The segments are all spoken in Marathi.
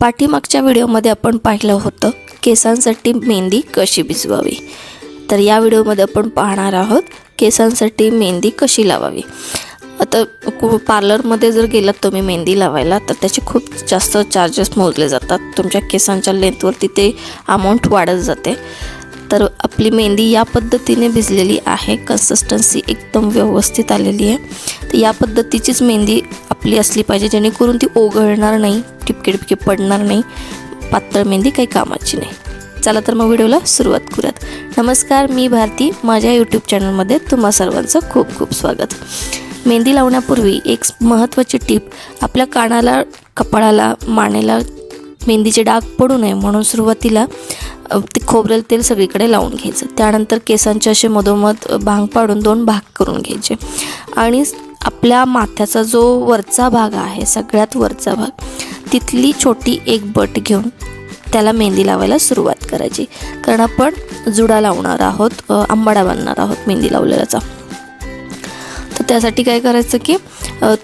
पाठीमागच्या व्हिडिओमध्ये आपण पाहिलं होतं केसांसाठी मेहंदी कशी भिजवावी। तर या व्हिडिओमध्ये आपण पाहणार आहोत केसांसाठी मेहंदी कशी लावावी। आता पार्लरमध्ये जर गेलात तुम्ही मेहंदी लावायला तर त्याचे खूप जास्त चार्जेस मोजले जातात। तुमच्या केसांच्या लेंथवरती ते अमाउंट वाढत जाते। तर आपली मेहंदी या पद्धतीने भिजलेली आहे, कन्सिस्टन्सी एकदम व्यवस्थित आलेली आहे। तर या पद्धतीचीच मेहंदी आपली असली पाहिजे जेणेकरून ती ओघळणार नाही, टिपके पडणार नाही। पातळ मेहंदी काही कामाची नाही। चला तर मग व्हिडिओला सुरुवात करूयात। नमस्कार, मी भारती, माझ्या यूट्यूब चॅनलमध्ये तुम्हा सर्वांचं खूप खूप स्वागत। मेहंदी लावण्यापूर्वी एक महत्त्वाची टिप, आपल्या कानाला, कपाळाला, मानेला मेहंदीचे डाग पडू नये म्हणून सुरुवातीला ते खोबरेल तेल सगळीकडे लावून घ्यायचं। त्यानंतर केसांचे असे मधोमध भांग पाडून 2 भाग करून घ्यायचे आणि आपल्या माथ्याचा जो वरचा भाग आहे, सगळ्यात वरचा भाग, तिथली छोटी एक बट घेऊन त्याला मेहंदी लावायला सुरुवात करायची। कारण आपण जुडा लावणार आहोत, आंबाडा बांधणार आहोत मेहंदी लावलेल्याचा। तर त्यासाठी काय करायचं की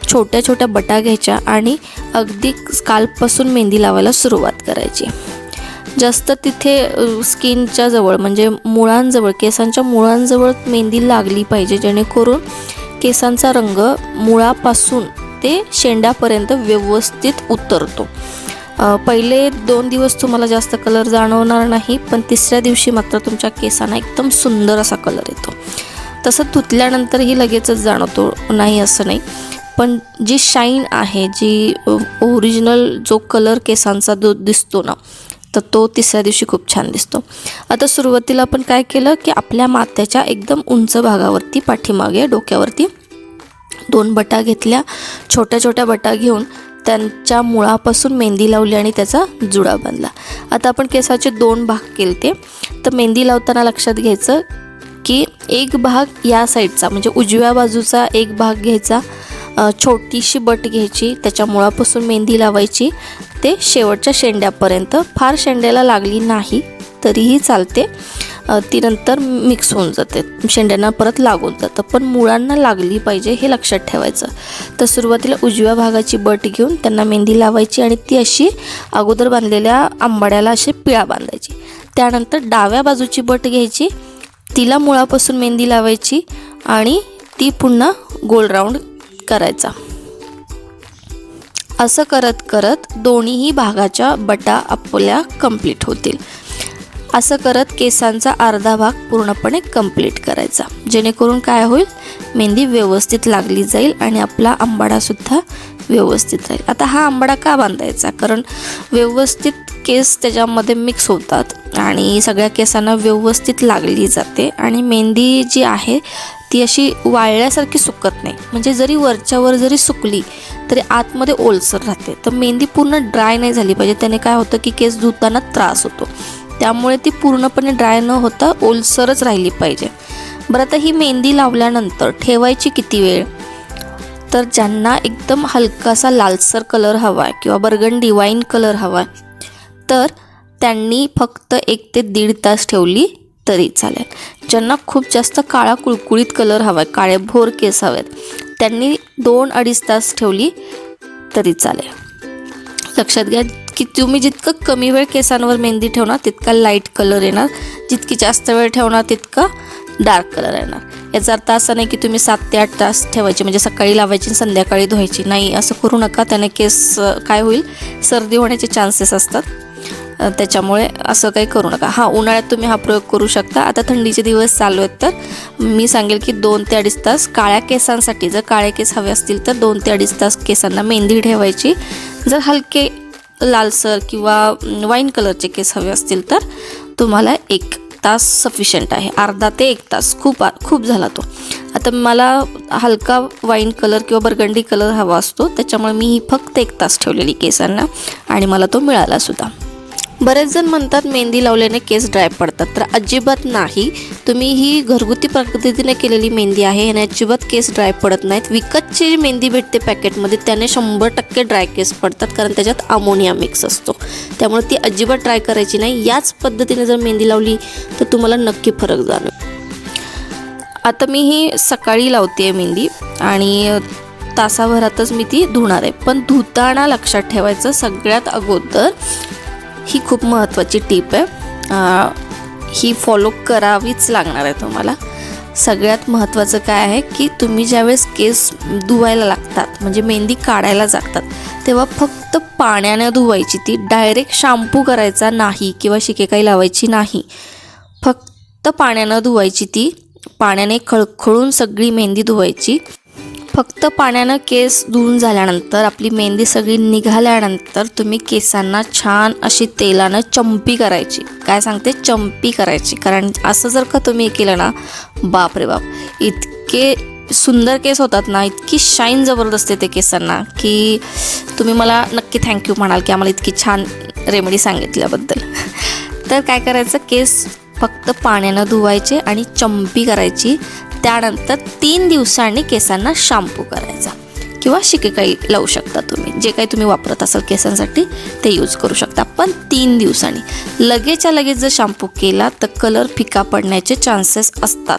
छोट्या छोट्या बटा घ्यायच्या आणि अगदी स्काल्पपासून मेहंदी लावायला सुरुवात करायची। जास्त तिथे स्किनच्या जवळ म्हणजे मुळांजवळ, केसांच्या मुळांजवळ मेहंदी लागली पाहिजे जेणेकरून केसांचा रंग मुळापासून ते शेंड्यापर्यंत व्यवस्थित उतरतो। पहिले 2 दिवस तुम्हाला जास्त कलर जाणवणार नाही, पण तिसऱ्या दिवशी मात्र तुमच्या केसांना एकदम सुंदर असा कलर येतो। तसं धुतल्यानंतरही लगेचच जाणवतो नाही असं नाही, पण जी शाईन आहे, जी ओरिजिनल जो कलर केसांचा जो दिसतो ना, तर तो तिसऱ्या दिवशी खूप छान दिसतो। आता सुरुवातीला आपण काय केलं की आपल्या माथ्याच्या एकदम उंच भागावरती, पाठीमागे डोक्यावरती 2 बटा घेतल्या। छोट्या छोट्या बटा घेऊन त्यांच्या मुळापासून मेहंदी लावली आणि त्याचा जुडा बांधला। आता आपण केसाचे 2 भाग केले। तर मेहंदी लावताना लक्षात घ्यायचं की एक भाग या साईडचा म्हणजे उजव्या बाजूचा एक भाग घ्यायचा, छोटीशी बट घ्यायची, त्याच्या मुळापासून मेहंदी लावायची ते शेवटच्या शेंड्यापर्यंत। फार शेंड्याला लागली नाही तरीही चालते, ती नंतर मिक्स होऊन जाते, शेंड्यांना परत लागून जातं, पण मुळांना लागली पाहिजे हे लक्षात ठेवायचं। तर सुरुवातीला उजव्या भागाची बट घेऊन त्यांना मेहंदी लावायची आणि ती अशी अगोदर बांधलेल्या आंबाड्याला अशी पिळा बांधायची। त्यानंतर डाव्या बाजूची बट घ्यायची, तिला मुळापासून मेहंदी लावायची आणि ती पुन्हा गोल राऊंड करायचा। असं करत करत दोन्हीही भागाच्या बटा आपल्या कंप्लीट होतील। असं करत केसांचा अर्धा भाग पूर्णपणे कंप्लीट करायचा, जेणेकरून काय होईल, मेहंदी व्यवस्थित लागली जाईल आणि आपला आंबाडासुद्धा व्यवस्थित राहील। आता हा आंबाडा का बांधायचा, कारण व्यवस्थित केस त्याच्यामध्ये मिक्स होतात आणि सगळ्या केसांना व्यवस्थित लागली जाते आणि मेहंदी जी आहे ती अशी वाळल्यासारखी सुकत नाही। म्हणजे जरी वरच्यावर जरी सुकली तरी आतमध्ये ओलसर राहते। तर मेहंदी पूर्ण ड्राय नाही झाली पाहिजे, त्याने काय होतं की केस धुताना त्रास होतो, त्यामुळे ती पूर्णपणे ड्राय न होता ओलसरच राहिली पाहिजे। बरं, आता ही मेहंदी लावल्यानंतर ठेवायची किती वेळ, तर ज्यांना एकदम हलकासा लालसर कलर हवा आहे किंवा बर्गंडी वाईन कलर हवा आहे तर त्यांनी फक्त 1 ते 1.5 तास ठेवली तरी चालेल। ज्यांना खूप जास्त काळा कुळकुळीत कलर हवा आहे, काळेभोर केस हवेत, त्यांनी 2-2.5 तास ठेवली तरी चालेल। लक्षात घ्या की तुम्ही जितकं कमी वेळ केसांवर मेहंदी ठेवणार तितका लाईट कलर येणार, जितकी जास्त वेळ ठेवणार तितका डार्क कलर येणार। याचा अर्थ असा नाही की तुम्ही 7 ते 8 तास ठेवायची, म्हणजे सकाळी लावायची संध्याकाळी धुवायची, नाही, असं करू नका। त्याने केस काय होईल, सर्दी होण्याचे चान्सेस असतात, त्याच्यामुळे असं काही करू नका। हां, उन्हाळ्यात तुम्ही हा प्रयोग करू शकता। आता थंडीचे दिवस चालू आहेत तर मी सांगेल की 2 ते 2.5 तास काळ्या केसांसाठी, जर काळे केस हवे असतील तर 2 ते 2.5 तास केसांना मेहंदी ठेवायची। जर हलके लालसर किंवा वाईन कलरचे केस हवे असतील तर तुम्हाला 1 तास सफिशियंट आहे, अर्धा ते 1 तास खूप झाला तो। आता मला हलका वाईन कलर किंवा बर्गंडी कलर हवा असतो, त्याच्यामुळे मी ही फक्त 1 तास ठेवलेली केसांना आणि मला तो मिळाला सुद्धा। बरेच जण म्हणतात मेहंदी लावल्याने केस ड्राय पडतात, तर अजिबात नाही। तुम्ही ही घरगुती पद्धतीने केलेली मेहंदी आहे, याने अजिबात केस ड्राय पडत नाहीत। विकतची जी मेहंदी भेटते पॅकेटमध्ये त्याने 100% ड्राय केस पडतात, कारण त्याच्यात अमोनिया मिक्स असतो, त्यामुळे ती अजिबात ट्राय करायची नाही। याच पद्धतीने जर मेहंदी लावली तर तुम्हाला नक्की फरक जाणवेल। आता मी ही सकाळी लावते मेहंदी आणि तासाभरातच मी ती धुणार आहे. पण धुताना लक्षात ठेवायचं सगळ्यात अगोदर, ही खूप महत्त्वाची टीप आहे, ही फॉलो करावीच लागणार आहे तुम्हाला. सगळ्यात महत्त्वाचं काय आहे की तुम्ही ज्यावेळेस केस धुवायला लागतात म्हणजे मेहंदी काढायला जातात तेव्हा फक्त पाण्याने धुवायची ती, डायरेक्ट शॅम्पू करायचा नाही किंवा शिकेकाई लावायची नाही. फक्त पाण्यानं धुवायची ती, पाण्याने खळखळून सगळी मेहंदी धुवायची. फक्त पाण्यानं केस धुवून झाल्यानंतर आपली मेहंदी सगळी निघाल्यानंतर तुम्ही केसांना छान अशी तेलानं चंपी करायची. काय सांगते, चंपी करायची. कारण असं जर का तुम्ही केलं ना, बाप रे बाप, इतके सुंदर केस होतात ना, इतकी शाईन जबरदस्त येते केसांना की तुम्ही मला नक्की थँक्यू म्हणाल की आम्हाला इतकी छान रेमेडी सांगितल्याबद्दल. तर काय करायचं, केस फक्त पाण्यानं धुवायचे आणि चंपी करायची. त्यानंतर 3 दिवसांनी केसांना शॅम्पू करायचा किंवा शिकेकाई लावू शकता. तुम्ही जे काही तुम्ही वापरत असाल केसांसाठी ते यूज करू शकता. पण 3 दिवसांनी. लगेचच्या लगेच जर शॅम्पू केला तर कलर फिका पडण्याचे चान्सेस असतात.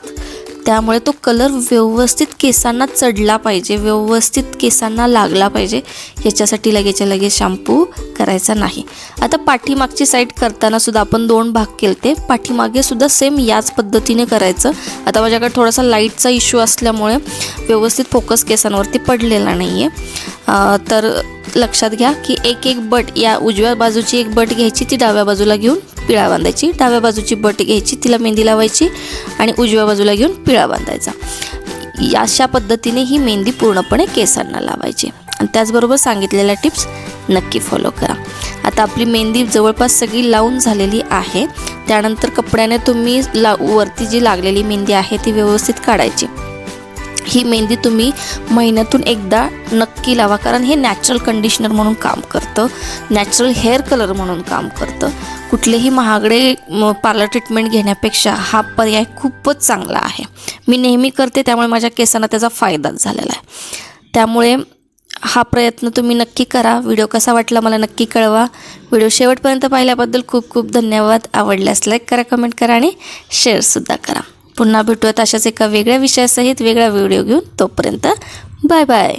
त्यामुळे तो कलर व्यवस्थित केसांना चढला पाहिजे, व्यवस्थित केसांना लागला पाहिजे, याच्यासाठी लगेचच्या लगेच शॅम्पू करायचा नाही. आता पाठीमागची साईड करताना सुद्धा आपण 2 भाग केले, पाठीमागे सुद्धा सेम याच पद्धतीने करायचं. आता माझ्याकडे थोडासा लाईटचा इश्यू असल्यामुळे व्यवस्थित फोकस केसांवरती पडलेला नाही आहे. तर लक्षात घ्या की एक बट, या उजव्या बाजूची एक बट घ्यायची, ती डाव्या बाजूला घेऊन पिळा बांधायची. डाव्या बाजूची बट घ्यायची, तिला मेहंदी लावायची आणि उजव्या बाजूला घेऊन पिळा बांधायचा. अशा पद्धतीने ही मेहंदी पूर्णपणे केसांना लावायची. आणि त्याचबरोबर सांगितलेल्या टिप्स नक्की फॉलो करा. आता आपली मेहंदी जवळपास सगळी लावून झालेली आहे. त्यानंतर कपड्याने तुम्ही वरती जी लागलेली मेहंदी आहे ती व्यवस्थित काढायची. ही मेहंदी तुम्ही महिन्यातून एकदा नक्की लावा, कारण हे नॅचरल कंडिशनर म्हणून काम करतं, नॅचरल हेअर कलर म्हणून काम करतं. कुठलेही महागडे पार्लर ट्रीटमेंट घेण्यापेक्षा हा पर्याय खूपच चांगला आहे. मी नेहमी करते, त्यामुळे माझ्या केसांना त्याचा फायदाच झालेला आहे. त्यामुळे हा प्रयत्न तुम्ही नक्की करा. व्हिडिओ कसा वाटला मला नक्की कळवा. व्हिडिओ शेवटपर्यंत पाहिल्याबद्दल खूप खूप धन्यवाद. आवडल्यास लाईक करा, कमेंट करा आणि शेअरसुद्धा करा. पुन्हा भेटूयात अशाच एका वेगळ्या विषयासहित वेगळा व्हिडिओ घेऊन. तोपर्यंत बाय बाय.